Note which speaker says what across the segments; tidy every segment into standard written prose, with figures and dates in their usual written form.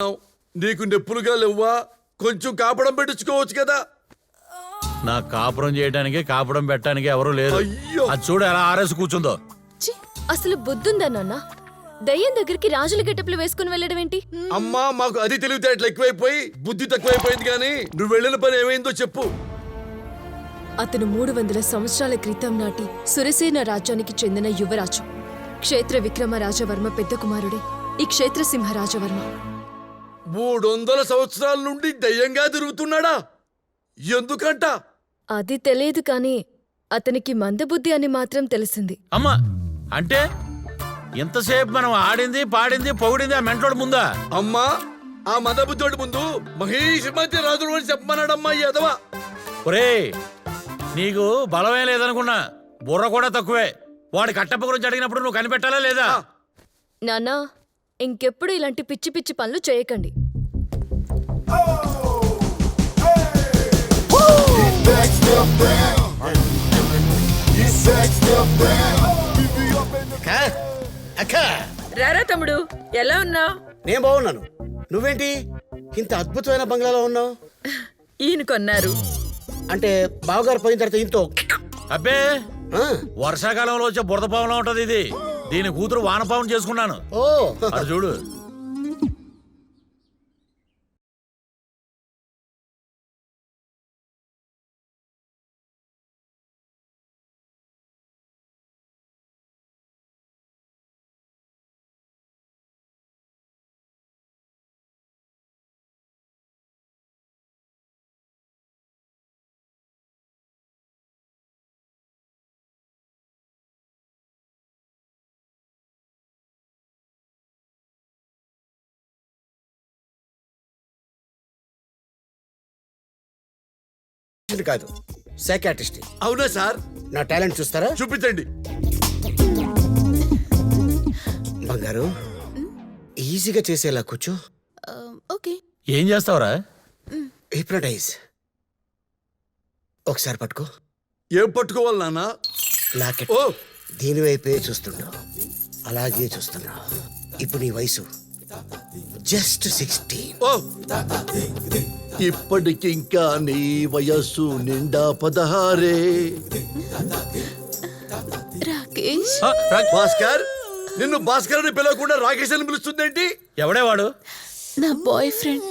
Speaker 1: నీకు నొప్పులుగా లేవ్వా? కొంచెం కాపడం పెట్టించుకోవచ్చు కదా.
Speaker 2: నా కాపురం చేయడానికి కాపురం పెట్టడానికి ఎవరు లేరు.
Speaker 1: అయ్యో.
Speaker 2: అది చూడు ఎలా ఆరేసి కూర్చుందో.
Speaker 3: ఛీ, అసలు బుద్ధుందా నాన్న? దయ్యం దగ్గరికి రాజుల గెటప్లు వేసుకుని వెళ్ళడం ఏంటి?
Speaker 1: అమ్మా మాకు అది తెలివితేటలు ఎక్కువైపోయి బుద్ధి తక్కువైపోయింది. కానీ నువ్వు వెళ్ళిన పని ఏమైందో చెప్పు.
Speaker 3: అతను 300 సంవత్సరాల క్రితం నాటి సురసేన రాజ్యానికి చెందిన యువరాజు. క్షేత్ర విక్రమ రాజవర్మ పెద్ద కుమారుడే ఈ క్షేత్ర సింహ రాజవర్మ.
Speaker 1: 300 సంవత్సరాల నుండి దయ్యంగా తిరుగుతున్నాడా? ఎందుకంట?
Speaker 3: అది తెలియదు కానీ అతనికి మందబుద్ధి అని మాత్రం తెలిసింది.
Speaker 2: అమ్మా అంటే ఇంతసేపు మనం ఆడింది పాడింది పొగిడింది ఆ మెంటోడు ముందా?
Speaker 1: అమ్మా ఆ మదబుద్ధోడి ముందు మహేష్ మధ్య రాజుడు అని చెప్పమన్నాడమ్మా ఈ ఎదవా.
Speaker 2: ఒరేయ్ నీకు బలమే లేదనుకున్నా, బుర్ర కూడా తక్కువే. వాడి కట్టప్ప గురించి అడిగినప్పుడు నువ్వు కనిపెట్టాలా లేదా?
Speaker 3: నాన్నా, ఇంకెప్పుడు ఇలాంటి పిచ్చి పిచ్చి పనులు చేయకండి.
Speaker 4: రారా తమ్ముడు, ఎలా ఉన్నావు?
Speaker 5: నేను బాగున్నాను. నువ్వేంటి ఇంత అద్భుతమైన బంగ్లాలో ఉన్నావు?
Speaker 4: ఈయన కొన్నారు.
Speaker 5: అంటే బావగారు పోయిన తర్వాత ఇంతో
Speaker 2: అబ్బే వర్షాకాలంలో వచ్చే బురద పావులా ఉంటది ఇది. దీని కూతురు వానపావును చేసుకున్నాను.
Speaker 5: ఓ
Speaker 2: అది చూడు.
Speaker 5: కాదు, సైకాట్రిస్ట్.
Speaker 1: అవునా సార్?
Speaker 5: నా టాలెంట్ చూస్తారా?
Speaker 1: చూపించండి.
Speaker 5: బంగారు ఈజీగా చేసేలా కూర్చో.
Speaker 3: ఓకే.
Speaker 2: ఏం చేస్తావురా?
Speaker 5: హిప్నటైజ్. ఒకసారి పట్టుకో.
Speaker 1: ఏం పట్టుకోవాలి నాన్న?
Speaker 5: లాకెట్.
Speaker 1: ఓ
Speaker 5: దీని వైపే చూస్తున్నావు, అలాగే చూస్తున్నావు. ఇప్పుడు నీ వయసు జస్ట్ 16.
Speaker 1: ఓ ఇప్పటికింకా నీ వయస్సు నిండా 16.
Speaker 3: రాకేష్,
Speaker 1: భాస్కర్, నిన్ను భాస్కర్ అని పిలవకుండా రాకేష్ అని పిలుస్తుందేంటి?
Speaker 2: ఎవడే వాడు?
Speaker 3: నా బాయ్ ఫ్రెండ్.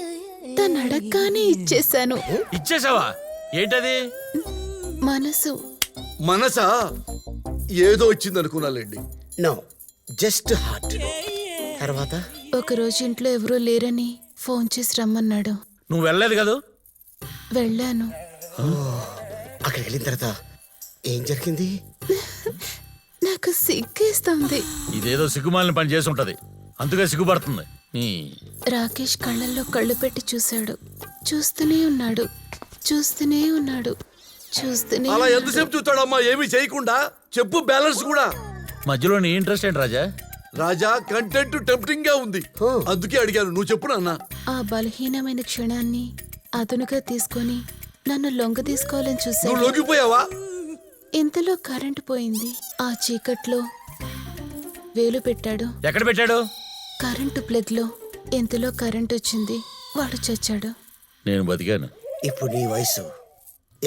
Speaker 3: తను అడగగానే ఇచ్చేశాను.
Speaker 2: ఇచ్చేసావా? ఏంటది?
Speaker 3: మనసు.
Speaker 1: మనసా? ఏదో వచ్చింది అనుకున్నాలేండి.
Speaker 5: No, just heart. తర్వాత
Speaker 3: ఒకరోజు ఇంట్లో ఎవరూ లేరని ఫోన్ చేసి రమ్మన్నాడు.
Speaker 2: నువ్వు వెళ్ళలేదు కదా?
Speaker 3: వెళ్ళాను.
Speaker 5: అక్కడికి వెళ్ళిన తర్వాత ఏం జరిగింది?
Speaker 3: నాకు సిగ్గేస్తుంది.
Speaker 2: ఇదేదో సిగ్గుమాలిన పని చేసి ఉంటది, అందుకే సిగ్గుపడుతుంది.
Speaker 3: రాకేష్ కళ్ళల్లో కళ్ళు పెట్టి చూశాడు. చూస్తూనే ఉన్నాడు, చూస్తూనే ఉన్నాడు, చూస్తూనే
Speaker 1: అలా
Speaker 3: ఉన్నాడు.
Speaker 1: ఎంతసేపు చూస్తాడమ్మా ఏమీ చేయకుండా? చెప్పు బ్యాలెన్స్ కూడా.
Speaker 2: మధ్యలో నీ ఇంట్రెస్ట్ ఏంటి రాజా?
Speaker 1: రాజా కంటెంట్ టెంప్టింగ్ గా ఉంది, అందుకే అడిగాను. నువ్వు చెప్పు నాన్న.
Speaker 3: ఆ బలహీనమైన క్షణాన్ని అదునుగా తీసుకొని నన్ను లొంగ తీసుకోవాలని
Speaker 1: నువ్వు
Speaker 3: చూశాడు.
Speaker 1: లొంగిపోయావా?
Speaker 3: ఇంతలో కరెంటు పోయింది. ఆ చీకట్లో వేలు పెట్టాడు.
Speaker 2: ఎక్కడ పెట్టాడు?
Speaker 3: కరెంటు ప్లగ్ లో. ఇంతలో కరెంట్ వచ్చింది. వాడు చచ్చాడు.
Speaker 2: నేను బతికాను.
Speaker 5: ఇప్పుడు నీ వయసు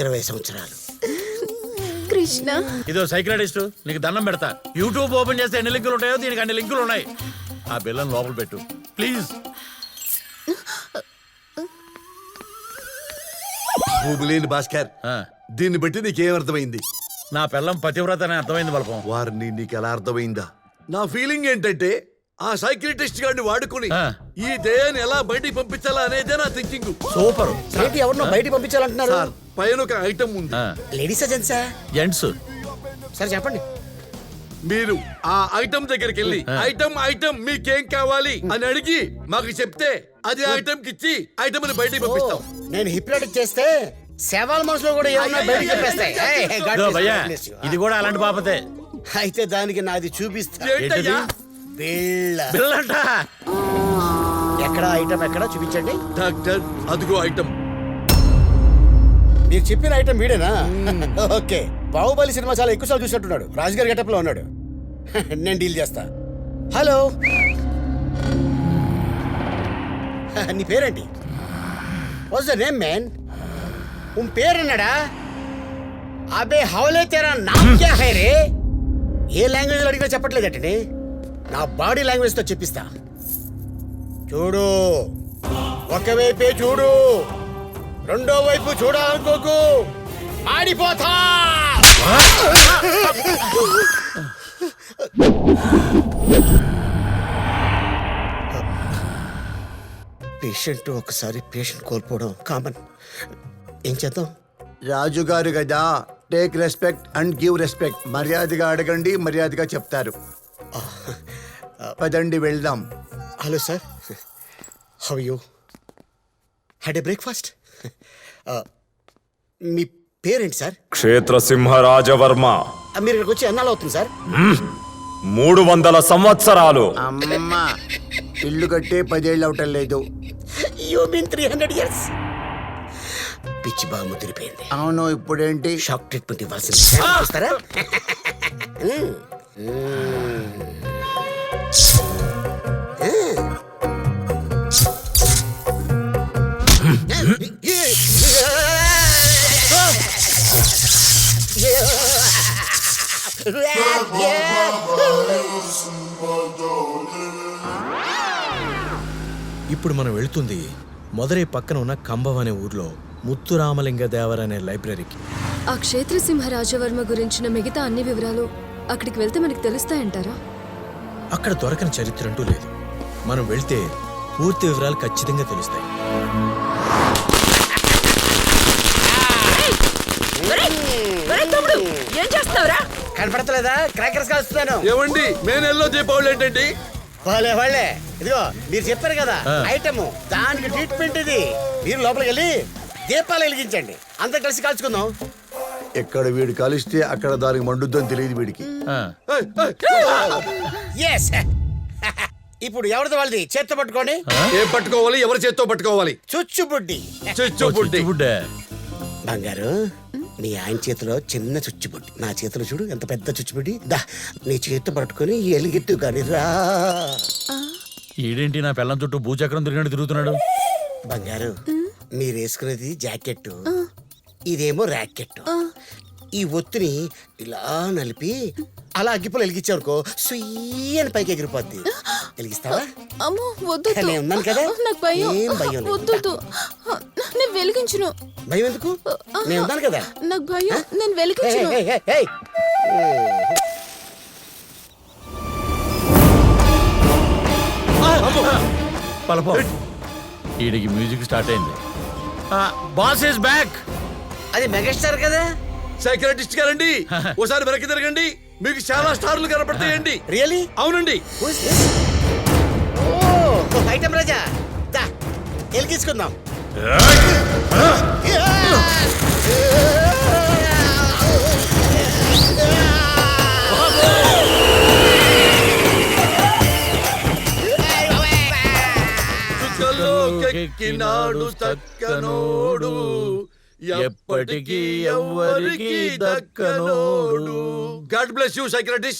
Speaker 5: 20 సంవత్సరాలు.
Speaker 3: కృష్ణ,
Speaker 2: ఇదో సైకియాట్రిస్ట్, నీకు దండం పెడతా. యూట్యూబ్ ఓపెన్ చేస్తే ఎన్ని లింకులు ఉంటాయో దీనికి అన్ని లింకులు ఉన్నాయి. ఆ బిల్లను లోపల పెట్టు ప్లీజ్.
Speaker 1: భూమిలేని భాస్కర్, దీన్ని బట్టి నీకేం అర్థమైంది?
Speaker 2: నా పిల్లం పతివ్రత అని అర్థమైంది బలపం.
Speaker 1: వారిని నీకు ఎలా అర్థమైందా? నా ఫీలింగ్ ఏంటంటే ఆ సైకియాట్రిస్ట్ గారిని వాడుకుని ఈ దయాన్ని ఎలా బయటికి పంపించాలా అనేదే నా థింకింగ్.
Speaker 2: సూపర్.
Speaker 5: ఏంటి ఎవరినో బయటికి పంపించాలంటున్నారు?
Speaker 1: సార్, పైన ఒక ఐటమ్ ఉంది.
Speaker 5: లేడీసా జెంట్సా?
Speaker 2: జెంట్స్.
Speaker 5: సరే చెప్పండి.
Speaker 1: మీరు ఆ ఐటమ్ దగ్గరికి వెళ్ళి ఐటమ్ మీకేం కావాలి అని అడిగి మాకు చెప్తే అది ఐటమ్ కి ఇచ్చి ఐటమ్ ని బయటికి పంపిస్తాం.
Speaker 5: నేను హిప్నోటిక్ చేస్తే శవాల మనసులో కూడా ఏమన్నా బయటికి చెప్పేస్తాయి.
Speaker 2: ఇదో భయ్యా, ఇది కూడా అలాంటి పాపతే.
Speaker 5: అయితే దానికి నాది చూపిస్తా.
Speaker 1: ఏంటయ్యా?
Speaker 5: బిళ్ళ.
Speaker 2: బిల్లంట.
Speaker 5: ఎక్కడ ఐటమ్ ఎక్కడ చూపించండి.
Speaker 1: డాక్టర్, అదిగో ఐటమ్.
Speaker 5: మీరు చెప్పిన ఐటమ్ వీడేనా? ఓకే. బాహుబలి సినిమా చాలా ఎక్కువసార్లు చూసినట్టున్నాడు. రాజుగారి గెటప్ లో ఉన్నాడు. నేను డీల్ చేస్తా. హలో నీ పేరేంటి? What's the name man? ఉన్ పేరన్నాడా? అబే హౌలే తేరా నామ్ క్యా హై రే? ఏ లాంగ్వేజ్ అడిగినా చెప్పట్లేదటండి. నా బాడీ లాంగ్వేజ్ తో చెప్పిస్తా. చూడు, ఒకవైపే చూడు, రెండో వైపు చూడాలనుకోకు, ఆడిపోతా. పేషెంట్ ఒకసారి పేషెంట్ కోల్పోవడం కామన్. ఏం చేద్దాం?
Speaker 6: రాజుగారు కదా, take respect and give respect. మర్యాదగా అడగండి, మర్యాదగా చెప్తారు. పదండి వెళ్దాం.
Speaker 5: Hello sir, how you? Had a breakfast? మీ పేరేంటి సార్?
Speaker 7: క్షేత్రసింహరాజవర్మ.
Speaker 5: మీరు ఇక్కడికి వచ్చి ఎన్నాళ్ళు అవుతుంది సార్?
Speaker 7: 300 సంవత్సరాలు.
Speaker 6: అమ్మ, ఇల్లు కట్టే 10 ఏళ్ళు అవటం లేదు.
Speaker 5: You mean 300 years? పిచ్చి బాగా ముదిరిపోయింది.
Speaker 6: అవును, ఇప్పుడేంటి?
Speaker 5: షాక్ ట్రీట్మెంట్ ఇవ్వాల్సింది. చూస్తారా?
Speaker 8: ఇప్పుడు మనం వెళ్తుంది మదురై పక్కన ఉన్న కంబం అనే ఊర్లో ముత్తురామలింగ దేవర అనే లైబ్రరీకి.
Speaker 3: ఆ క్షేత్రసింహ రాజవర్మ గురించిన మిగతా అన్ని వివరాలు అక్కడికి వెళ్తే మనకి తెలుస్తాయంటారా?
Speaker 8: అక్కడ దొరకని చరిత్ర అంటూ లేదు. మనం వెళ్తే పూర్తి వివరాలు ఖచ్చితంగా తెలుస్తాయి.
Speaker 4: తమ్ముడు ఏం చేస్తావురా?
Speaker 5: కనపడతలేదా? క్రాకర్స్ కాల్స్తున్నాను.
Speaker 1: ఏమండి మేనెల్లో దీపావళి ఏంటండి?
Speaker 5: వాళ్ళే వాళ్ళే. ఇదిగో మీరు చెప్పారు కదా ఐటమ్, దానికి ట్రీట్మెంట్ ఇది. మీరు లోపలికి వెళ్ళి దీపాలు వెలిగించండి, అందరు కలిసి కాల్చుకుందాం.
Speaker 6: ఎక్కడ వీడు కలిస్తే అక్కడ దానికి మండుద్దని తెలియదు వీడికి.
Speaker 5: Yes. ఇప్పుడు ఎవరిది వాళ్ళది చేత్తో పట్టుకోండి.
Speaker 1: ఏం పట్టుకోవాలి? ఎవరి చేత్తో పట్టుకోవాలి?
Speaker 5: చుచ్చుబుడ్డి.
Speaker 1: చిచ్చుబుడ్డి.
Speaker 2: బుడ్డే.
Speaker 5: బంగారు, మీ ఆయన చేతిలో చిన్న చుచ్చుబుడ్డి, నా చేతిలో చూడు ఎంత పెద్ద చుచ్చుబుడ్డి. దా, నీ చేత్తో పట్టుకొని ఎలిగిట్టు కానీ రా.
Speaker 2: ఈడేంటి నా పిల్లం చుట్టూ భూచక్రం తిరిగినట్టు తిరుగుతున్నాడు?
Speaker 5: బంగారు, మీరు వేసుకునేది జాకెట్, ఇదేమో ర్యాకెట్. ఈ ఒత్తిని ఇలా నలిపి అలా అగ్గిపులు వెలిగించావుకో సుయ్యని పైకి ఎగిరిపోద్ది. వెలిగిస్తావా?
Speaker 3: అమ్మో వద్దు,
Speaker 5: నేను ఉన్నాను కదా,
Speaker 3: నాకు భయం.
Speaker 5: ఏం భయం లేదు.
Speaker 3: వద్దు, నేను వెలిగించును.
Speaker 5: భయం ఎందుకు? నేను ఉన్నాను కదా.
Speaker 3: నాకు భయం, నేను వెలిగించును.
Speaker 5: ఏయ్, ఏయ్, ఏయ్.
Speaker 2: పలపో. ఈడికి మ్యూజిక్ స్టార్ట్ అయింది. Boss is back.
Speaker 5: అది మెగాస్టార్ కదా.
Speaker 1: సైకియాట్రిస్ట్ గారండి, ఓసారి వెనక్కి తిరగండి, మీకు చాలా స్టార్లు కనపడతాయండి.
Speaker 5: రియలీ?
Speaker 1: అవునండి.
Speaker 5: ఓ ఐటమ్ రాజా, దా వెలిగించుకుందాం.
Speaker 1: కెక్కినాడు చక్కనోడు, ఎప్పటికీ ఎవ్వరికి దక్కనోడు. God bless you psychiatrist.